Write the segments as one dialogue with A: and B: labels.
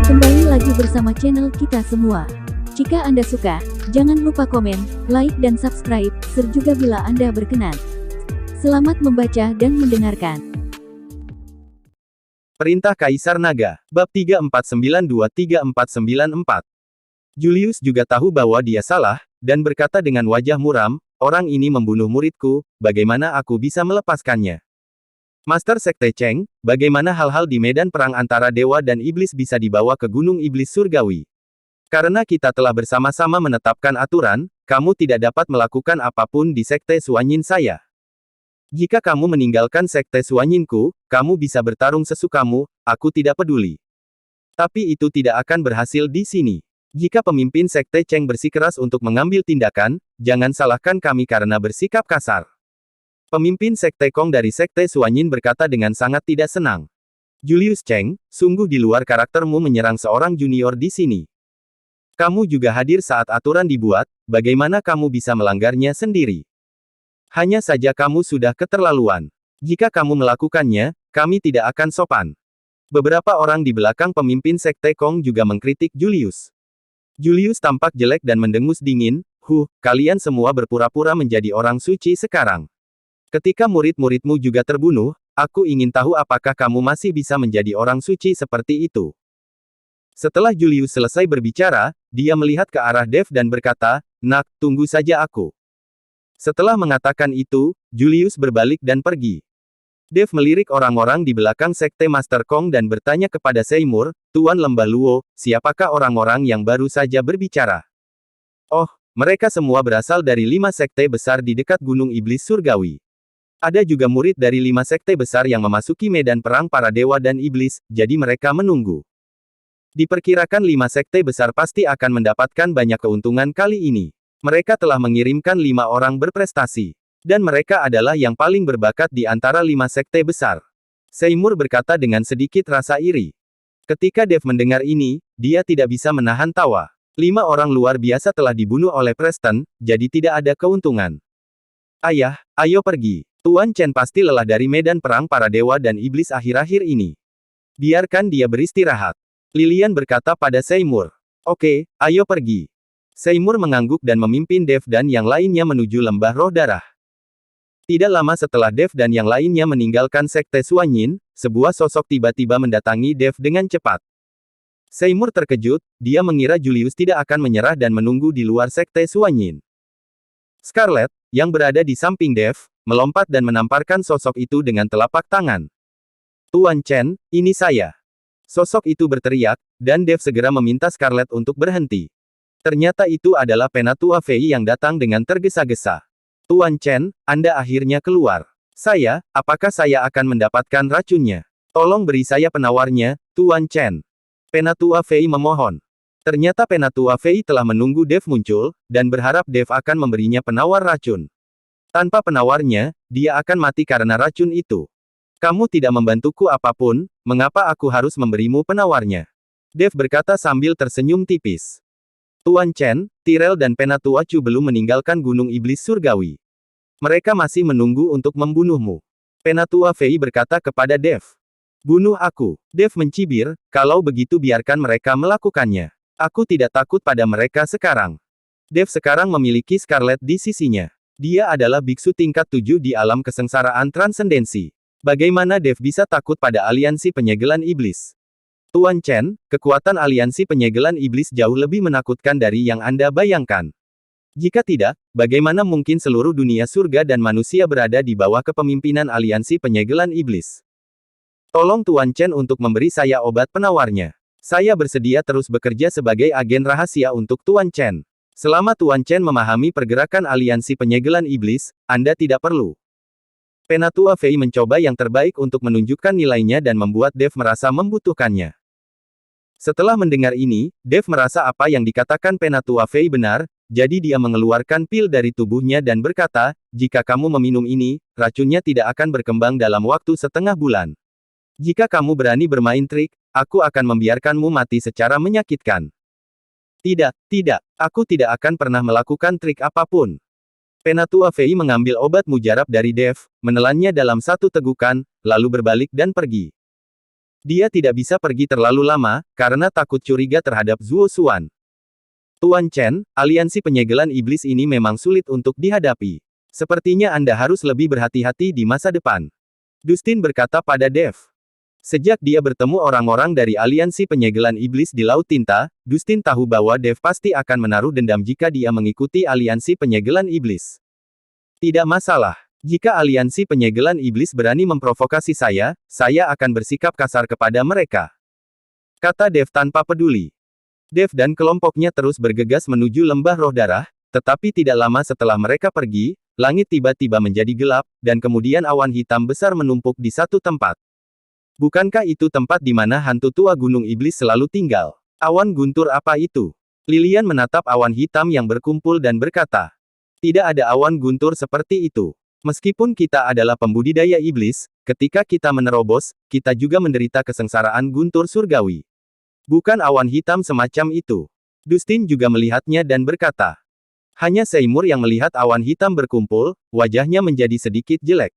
A: Kembali lagi bersama channel kita semua. Jika Anda suka, jangan lupa komen, like dan subscribe, serta bila Anda berkenan. Selamat membaca dan mendengarkan.
B: Perintah Kaisar Naga, Bab 3492-3494. Julius juga tahu bahwa dia salah, dan berkata dengan wajah muram, orang ini membunuh muridku, bagaimana aku bisa melepaskannya? Master Sekte Cheng, bagaimana hal-hal di medan perang antara dewa dan iblis bisa dibawa ke Gunung Iblis Surgawi? Karena kita telah bersama-sama menetapkan aturan, kamu tidak dapat melakukan apapun di Sekte Suanyin saya. Jika kamu meninggalkan Sekte Suanyinku, kamu bisa bertarung sesukamu, aku tidak peduli. Tapi itu tidak akan berhasil di sini. Jika pemimpin Sekte Cheng bersikeras untuk mengambil tindakan, jangan salahkan kami karena bersikap kasar. Pemimpin Sekte Kong dari Sekte Suanyin berkata dengan sangat tidak senang. Julius Cheng, sungguh di luar karaktermu menyerang seorang junior di sini. Kamu juga hadir saat aturan dibuat, bagaimana kamu bisa melanggarnya sendiri? Hanya saja kamu sudah keterlaluan. Jika kamu melakukannya, kami tidak akan sopan. Beberapa orang di belakang pemimpin Sekte Kong juga mengkritik Julius. Julius tampak jelek dan mendengus dingin, kalian semua berpura-pura menjadi orang suci sekarang. Ketika murid-muridmu juga terbunuh, aku ingin tahu apakah kamu masih bisa menjadi orang suci seperti itu. Setelah Julius selesai berbicara, dia melihat ke arah Dev dan berkata, "Nak, tunggu saja aku." Setelah mengatakan itu, Julius berbalik dan pergi. Dev melirik orang-orang di belakang Sekte Master Kong dan bertanya kepada Seymour, "Tuan Lembah Luo, siapakah orang-orang yang baru saja berbicara?" "Oh, mereka semua berasal dari 5 sekte besar di dekat Gunung Iblis Surgawi. Ada juga murid dari 5 sekte besar yang memasuki medan perang para dewa dan iblis, jadi mereka menunggu. Diperkirakan 5 sekte besar pasti akan mendapatkan banyak keuntungan kali ini. Mereka telah mengirimkan 5 orang berprestasi. Dan mereka adalah yang paling berbakat di antara 5 sekte besar." Seymour berkata dengan sedikit rasa iri. Ketika Dev mendengar ini, dia tidak bisa menahan tawa. 5 orang luar biasa telah dibunuh oleh Preston, jadi tidak ada keuntungan. "Ayah, ayo pergi. Tuan Chen pasti lelah dari medan perang para dewa dan iblis akhir-akhir ini. Biarkan dia beristirahat." Lilian berkata pada Seymour. "Oke, ayo pergi." Seymour mengangguk dan memimpin Dev dan yang lainnya menuju lembah roh darah. Tidak lama setelah Dev dan yang lainnya meninggalkan Sekte Suanyin, sebuah sosok tiba-tiba mendatangi Dev dengan cepat. Seymour terkejut, dia mengira Julius tidak akan menyerah dan menunggu di luar Sekte Suanyin. Scarlet, yang berada di samping Dev, melompat dan menamparkan sosok itu dengan telapak tangan. "Tuan Chen, ini saya." Sosok itu berteriak, dan Dev segera meminta Scarlet untuk berhenti. Ternyata itu adalah Penatua Fei yang datang dengan tergesa-gesa. "Tuan Chen, Anda akhirnya keluar. Apakah saya akan mendapatkan racunnya? Tolong beri saya penawarnya, Tuan Chen." Penatua Fei memohon. Ternyata Penatua Fei telah menunggu Dev muncul, dan berharap Dev akan memberinya penawar racun. Tanpa penawarnya, dia akan mati karena racun itu. "Kamu tidak membantuku apapun, mengapa aku harus memberimu penawarnya?" Dev berkata sambil tersenyum tipis. "Tuan Chen, Tyrell dan Penatua Chu belum meninggalkan Gunung Iblis Surgawi. Mereka masih menunggu untuk membunuhmu." Penatua Fei berkata kepada Dev. "Bunuh aku." Dev mencibir, "Kalau begitu biarkan mereka melakukannya. Aku tidak takut pada mereka sekarang." Dev sekarang memiliki Scarlet di sisinya. Dia adalah biksu tingkat 7 di alam kesengsaraan transendensi. Bagaimana Dev bisa takut pada aliansi penyegelan iblis? "Tuan Chen, kekuatan aliansi penyegelan iblis jauh lebih menakutkan dari yang Anda bayangkan. Jika tidak, bagaimana mungkin seluruh dunia surga dan manusia berada di bawah kepemimpinan aliansi penyegelan iblis? Tolong Tuan Chen untuk memberi saya obat penawarnya. Saya bersedia terus bekerja sebagai agen rahasia untuk Tuan Chen. Selama Tuan Chen memahami pergerakan aliansi penyegelan iblis, Anda tidak perlu." Penatua Fei mencoba yang terbaik untuk menunjukkan nilainya dan membuat Dev merasa membutuhkannya. Setelah mendengar ini, Dev merasa apa yang dikatakan Penatua Fei benar, jadi dia mengeluarkan pil dari tubuhnya dan berkata, "Jika kamu meminum ini, racunnya tidak akan berkembang dalam waktu setengah bulan. Jika kamu berani bermain trik, aku akan membiarkanmu mati secara menyakitkan." Tidak, aku tidak akan pernah melakukan trik apapun." Penatua Fei mengambil obat mujarab dari Dev, menelannya dalam satu tegukan, lalu berbalik dan pergi. Dia tidak bisa pergi terlalu lama, karena takut curiga terhadap Zuo Xuan. Tuan Chen, aliansi penyegelan iblis ini memang sulit untuk dihadapi. Sepertinya Anda harus lebih berhati-hati di masa depan. Dustin berkata pada Dev. Sejak dia bertemu orang-orang dari aliansi penyegelan iblis di Laut Tinta, Dustin tahu bahwa Dev pasti akan menaruh dendam jika dia mengikuti aliansi penyegelan iblis. Tidak masalah. Jika aliansi penyegelan iblis berani memprovokasi saya akan bersikap kasar kepada mereka. Kata Dev tanpa peduli. Dev dan kelompoknya terus bergegas menuju lembah roh darah, tetapi tidak lama setelah mereka pergi, langit tiba-tiba menjadi gelap, dan kemudian awan hitam besar menumpuk di satu tempat. Bukankah itu tempat di mana hantu tua Gunung Iblis selalu tinggal? Awan guntur apa itu? Lilian menatap awan hitam yang berkumpul dan berkata, tidak ada awan guntur seperti itu. Meskipun kita adalah pembudidaya iblis, ketika kita menerobos, kita juga menderita kesengsaraan guntur surgawi. Bukan awan hitam semacam itu. Dustin juga melihatnya dan berkata. Hanya Seymour yang melihat awan hitam berkumpul, wajahnya menjadi sedikit jelek.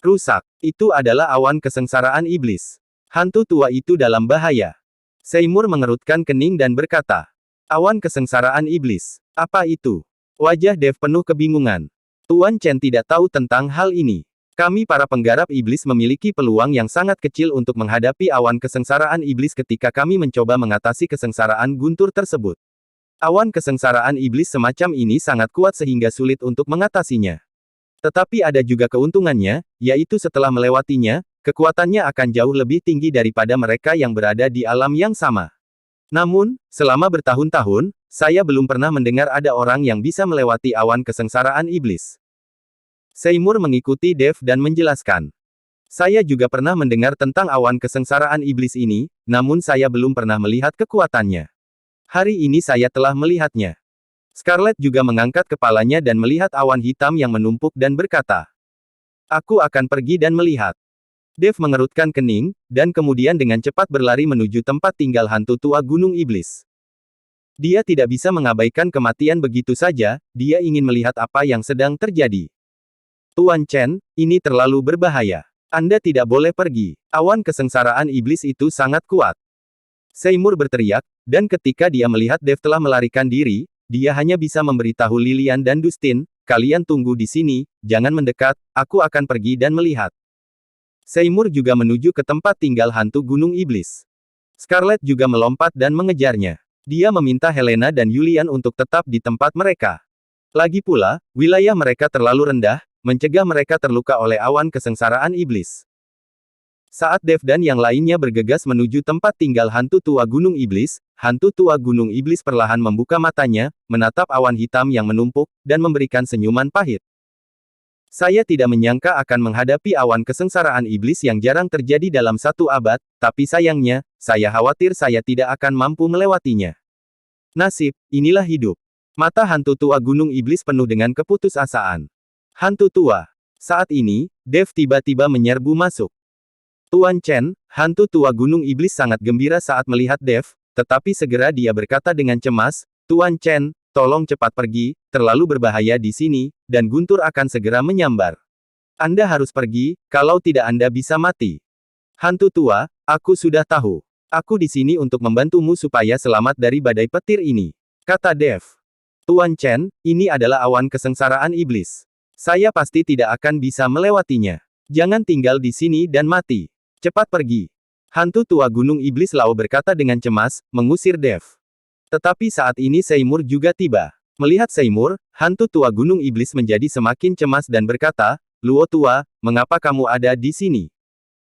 B: Rusak. Itu adalah awan kesengsaraan iblis. Hantu tua itu dalam bahaya. Seymour mengerutkan kening dan berkata. Awan kesengsaraan iblis. Apa itu? Wajah Dev penuh kebingungan. Tuan Chen tidak tahu tentang hal ini. Kami para penggarap iblis memiliki peluang yang sangat kecil untuk menghadapi awan kesengsaraan iblis ketika kami mencoba mengatasi kesengsaraan guntur tersebut. Awan kesengsaraan iblis semacam ini sangat kuat sehingga sulit untuk mengatasinya. Tetapi ada juga keuntungannya, yaitu setelah melewatinya, kekuatannya akan jauh lebih tinggi daripada mereka yang berada di alam yang sama. Namun, selama bertahun-tahun, saya belum pernah mendengar ada orang yang bisa melewati awan kesengsaraan iblis. Seymour mengikuti Dev dan menjelaskan. Saya juga pernah mendengar tentang awan kesengsaraan iblis ini, namun saya belum pernah melihat kekuatannya. Hari ini saya telah melihatnya. Scarlett juga mengangkat kepalanya dan melihat awan hitam yang menumpuk dan berkata. Aku akan pergi dan melihat. Dev mengerutkan kening, dan kemudian dengan cepat berlari menuju tempat tinggal hantu tua Gunung Iblis. Dia tidak bisa mengabaikan kematian begitu saja, dia ingin melihat apa yang sedang terjadi. Tuan Chen, ini terlalu berbahaya. Anda tidak boleh pergi. Awan kesengsaraan iblis itu sangat kuat. Seymour berteriak, dan ketika dia melihat Dev telah melarikan diri, dia hanya bisa memberitahu Lilian dan Dustin, kalian tunggu di sini, jangan mendekat, aku akan pergi dan melihat. Seymour juga menuju ke tempat tinggal hantu Gunung Iblis. Scarlett juga melompat dan mengejarnya. Dia meminta Helena dan Julian untuk tetap di tempat mereka. Lagi pula, wilayah mereka terlalu rendah, mencegah mereka terluka oleh awan kesengsaraan iblis. Saat Dev dan yang lainnya bergegas menuju tempat tinggal hantu tua Gunung Iblis, hantu tua Gunung Iblis perlahan membuka matanya, menatap awan hitam yang menumpuk, dan memberikan senyuman pahit. Saya tidak menyangka akan menghadapi awan kesengsaraan iblis yang jarang terjadi dalam satu abad, tapi sayangnya, saya khawatir saya tidak akan mampu melewatinya. Nasib, inilah hidup. Mata hantu tua Gunung Iblis penuh dengan keputusasaan. Hantu tua. Saat ini, Dev tiba-tiba menyerbu masuk. Tuan Chen, hantu tua Gunung Iblis sangat gembira saat melihat Dev, tetapi segera dia berkata dengan cemas, Tuan Chen, tolong cepat pergi, terlalu berbahaya di sini, dan guntur akan segera menyambar. Anda harus pergi, kalau tidak Anda bisa mati. Hantu tua, aku sudah tahu. Aku di sini untuk membantumu supaya selamat dari badai petir ini. Kata Dev. Tuan Chen, ini adalah awan kesengsaraan iblis. Saya pasti tidak akan bisa melewatinya. Jangan tinggal di sini dan mati. Cepat pergi. Hantu tua Gunung Iblis Lao berkata dengan cemas, mengusir Dev. Tetapi saat ini Seymour juga tiba. Melihat Seymour, hantu tua Gunung Iblis menjadi semakin cemas dan berkata, Luo tua, mengapa kamu ada di sini?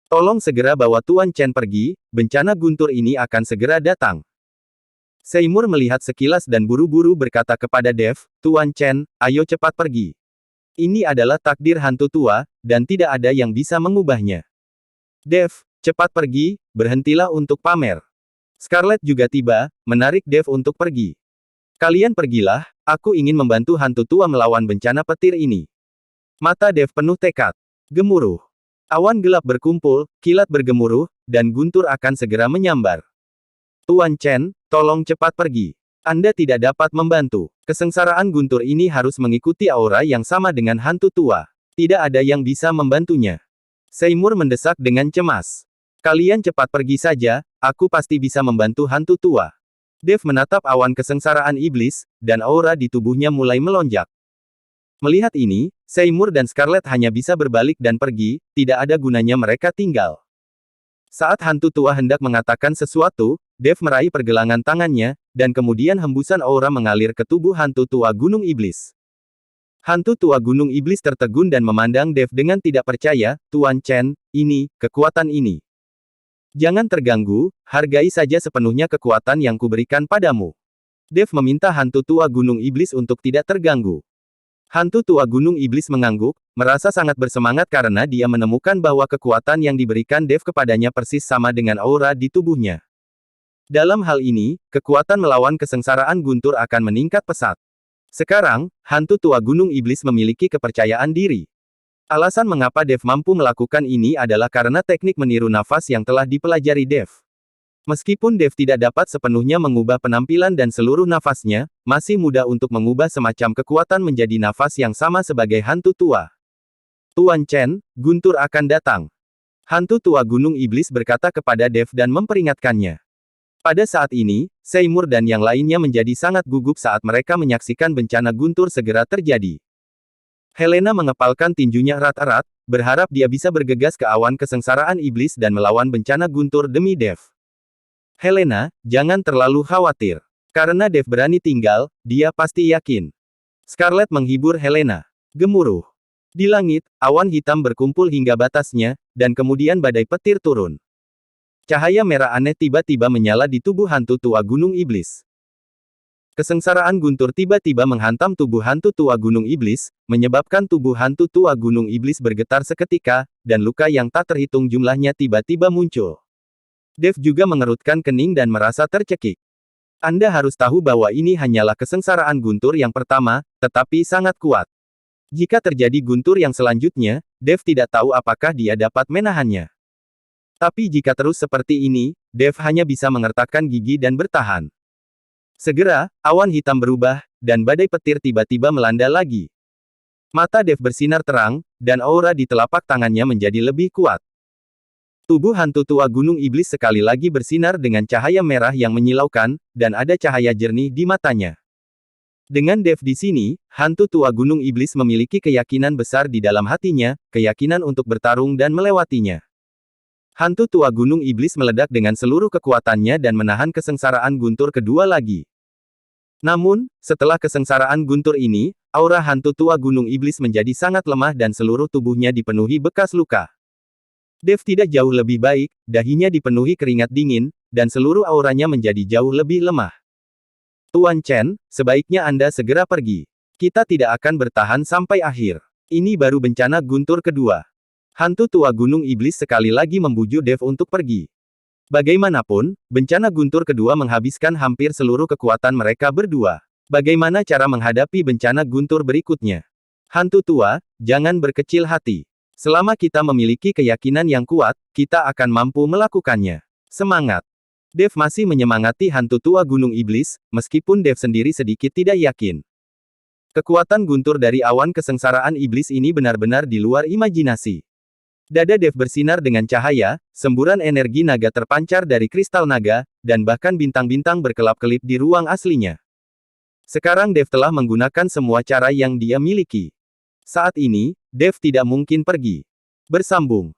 B: Tolong segera bawa Tuan Chen pergi, bencana guntur ini akan segera datang. Seymour melihat sekilas dan buru-buru berkata kepada Dev, Tuan Chen, ayo cepat pergi. Ini adalah takdir hantu tua, dan tidak ada yang bisa mengubahnya. Dev, cepat pergi, berhentilah untuk pamer. Scarlett juga tiba, menarik Dev untuk pergi. Kalian pergilah, aku ingin membantu hantu tua melawan bencana petir ini. Mata Dev penuh tekad. Gemuruh. Awan gelap berkumpul, kilat bergemuruh, dan guntur akan segera menyambar. Tuan Chen, tolong cepat pergi. Anda tidak dapat membantu. Kesengsaraan guntur ini harus mengikuti aura yang sama dengan hantu tua. Tidak ada yang bisa membantunya. Seymour mendesak dengan cemas. Kalian cepat pergi saja, aku pasti bisa membantu hantu tua. Dev menatap awan kesengsaraan iblis, dan aura di tubuhnya mulai melonjak. Melihat ini, Seymour dan Scarlet hanya bisa berbalik dan pergi, tidak ada gunanya mereka tinggal. Saat hantu tua hendak mengatakan sesuatu, Dev meraih pergelangan tangannya, dan kemudian hembusan aura mengalir ke tubuh hantu tua Gunung Iblis. Hantu tua Gunung Iblis tertegun dan memandang Dev dengan tidak percaya, Tuan Chen, ini, kekuatan ini. Jangan terganggu, hargai saja sepenuhnya kekuatan yang kuberikan padamu. Dev meminta hantu tua Gunung Iblis untuk tidak terganggu. Hantu tua Gunung Iblis mengangguk, merasa sangat bersemangat karena dia menemukan bahwa kekuatan yang diberikan Dev kepadanya persis sama dengan aura di tubuhnya. Dalam hal ini, kekuatan melawan kesengsaraan Guntur akan meningkat pesat. Sekarang, hantu tua Gunung Iblis memiliki kepercayaan diri. Alasan mengapa Dev mampu melakukan ini adalah karena teknik meniru nafas yang telah dipelajari Dev. Meskipun Dev tidak dapat sepenuhnya mengubah penampilan dan seluruh nafasnya, masih mudah untuk mengubah semacam kekuatan menjadi nafas yang sama sebagai hantu tua. Tuan Chen, Guntur akan datang. Hantu tua Gunung Iblis berkata kepada Dev dan memperingatkannya. Pada saat ini, Seymour dan yang lainnya menjadi sangat gugup saat mereka menyaksikan bencana Guntur segera terjadi. Helena mengepalkan tinjunya erat-erat, berharap dia bisa bergegas ke awan kesengsaraan iblis dan melawan bencana Guntur demi Dev. Helena, jangan terlalu khawatir. Karena Dev berani tinggal, dia pasti yakin. Scarlet menghibur Helena. Gemuruh. Di langit, awan hitam berkumpul hingga batasnya, dan kemudian badai petir turun. Cahaya merah aneh tiba-tiba menyala di tubuh hantu tua Gunung Iblis. Kesengsaraan Guntur tiba-tiba menghantam tubuh hantu tua Gunung Iblis, menyebabkan tubuh hantu tua Gunung Iblis bergetar seketika, dan luka yang tak terhitung jumlahnya tiba-tiba muncul. Dev juga mengerutkan kening dan merasa tercekik. Anda harus tahu bahwa ini hanyalah kesengsaraan Guntur yang pertama, tetapi sangat kuat. Jika terjadi Guntur yang selanjutnya, Dev tidak tahu apakah dia dapat menahannya. Tapi jika terus seperti ini, Dev hanya bisa mengertakkan gigi dan bertahan. Segera, awan hitam berubah, dan badai petir tiba-tiba melanda lagi. Mata Dev bersinar terang, dan aura di telapak tangannya menjadi lebih kuat. Tubuh hantu tua Gunung Iblis sekali lagi bersinar dengan cahaya merah yang menyilaukan, dan ada cahaya jernih di matanya. Dengan Dev di sini, hantu tua Gunung Iblis memiliki keyakinan besar di dalam hatinya, keyakinan untuk bertarung dan melewatinya. Hantu tua Gunung Iblis meledak dengan seluruh kekuatannya dan menahan kesengsaraan Guntur kedua lagi. Namun, setelah kesengsaraan Guntur ini, aura hantu tua Gunung Iblis menjadi sangat lemah dan seluruh tubuhnya dipenuhi bekas luka. Dev tidak jauh lebih baik, dahinya dipenuhi keringat dingin, dan seluruh auranya menjadi jauh lebih lemah. Tuan Chen, sebaiknya Anda segera pergi. Kita tidak akan bertahan sampai akhir. Ini baru bencana Guntur kedua. Hantu tua Gunung Iblis sekali lagi membujuk Dev untuk pergi. Bagaimanapun, bencana Guntur kedua menghabiskan hampir seluruh kekuatan mereka berdua. Bagaimana cara menghadapi bencana Guntur berikutnya? Hantu tua, jangan berkecil hati. Selama kita memiliki keyakinan yang kuat, kita akan mampu melakukannya. Semangat! Dev masih menyemangati hantu tua Gunung Iblis, meskipun Dev sendiri sedikit tidak yakin. Kekuatan Guntur dari awan kesengsaraan iblis ini benar-benar di luar imajinasi. Dada Dev bersinar dengan cahaya, semburan energi naga terpancar dari kristal naga, dan bahkan bintang-bintang berkelap-kelip di ruang aslinya. Sekarang Dev telah menggunakan semua cara yang dia miliki. Saat ini, Dev tidak mungkin pergi. Bersambung.